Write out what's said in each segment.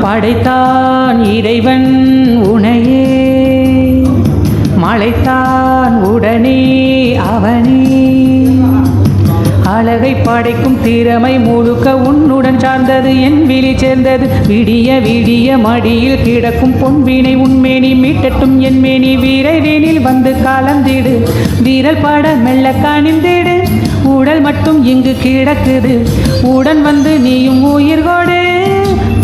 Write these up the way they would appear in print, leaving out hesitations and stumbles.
படைத்தான் இறைவன் உனையே, மலைத்தான் உடனே அவனே. அழகை படைக்கும் திறமை முழுக்க உன்னுடன் சார்ந்தது, என் விழி சேர்ந்தது. விடிய விடிய மடியில் கிடக்கும் பொன்வினை உன்மேனி மீட்டட்டும் என் மேனி. விரைவேனில் வந்து கலந்திடு, வீரல் பட மெல்ல கணிந்திடு. உடல் மட்டும் இங்கு கிடக்குது, உடன் வந்து நீயும் உயிர் கொடு.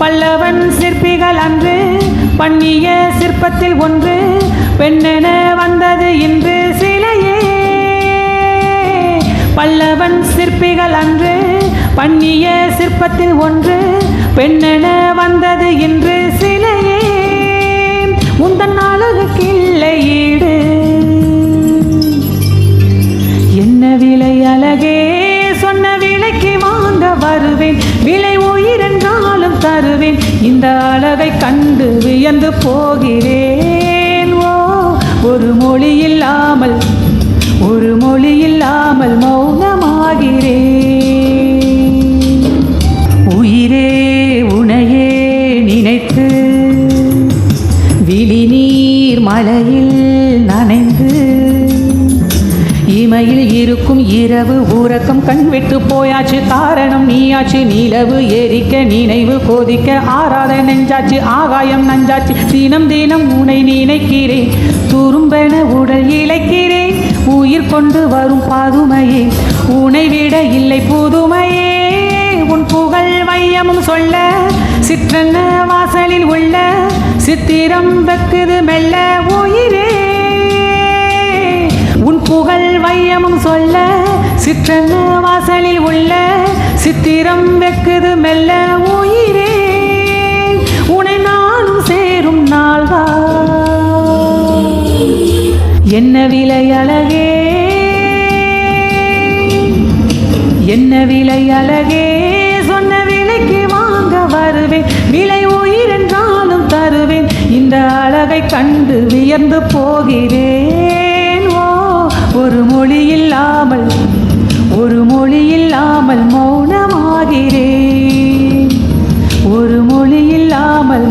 பல்லவன் சிற்பிகள் அன்று பண்ணிய சிற்பத்தில் ஒன்று, பெண்ணென வந்தது இன்று சிலையே. பல்லவன் சிற்பிகள் அன்று பண்ணிய சிற்பத்தில் ஒன்று, பெண்ணென வந்தது இன்று சிலையே. உந்தன் அழகுக்கு இல்லை ஈடு, என்ன விலை அழகே, சொன்ன விலைக்கு வாங்க வருவேன். விலை உயிர் என்றாலும் தருவேன், இந்த அழகை கண்டு வியந்து போகிறேன். ஓ, ஒரு மொழி இல்லாமல் மௌனமாகிறேன். உயிரே உனையே நினைத்து விழி நீர் மலையில் நனைந்து, இமையில் இருக்கும் இரவு உறக்கம் கண்விட்டு போயாச்சு. காரணம் நீயாச்சு, நிலவு எரிக்க நினைவு கொதிக்க ஆறாத நெஞ்சாச்சு. ஆகாயம் நஞ்சாச்சு, தினம் தினம் உனை நினைக்கிறேன். துரும்பென உடல் இழைக்கிறேன், உயிர் கொண்டு வரும் பாதுமையே. உனை விட இல்லை புதுமையே, உன் புகழ் வையமும் சொல்ல. சிற்றன்ன வாசலில் உள்ள சித்திரம் வெக்குது மெல்ல உயிரே. உன் புகழ் வையமும் சொல்ல, சிற்றன்ன வாசலில் உள்ள சித்திரம் வெக்குது மெல்ல உயிரே. உனை நானும் சேரும் நாள்வா, என்ன விலை அழகே, என்ன விலை அழகே, சொன்ன விலைக்கு வாங்க வருவேன். விலை உயிர் என்றாலும் தருவேன், இந்த அழகை கண்டு வியந்து போகிறேன். ஓ, ஒரு மொழி இல்லாமல் மௌனமாகிறேன். ஒரு மொழி இல்லாமல்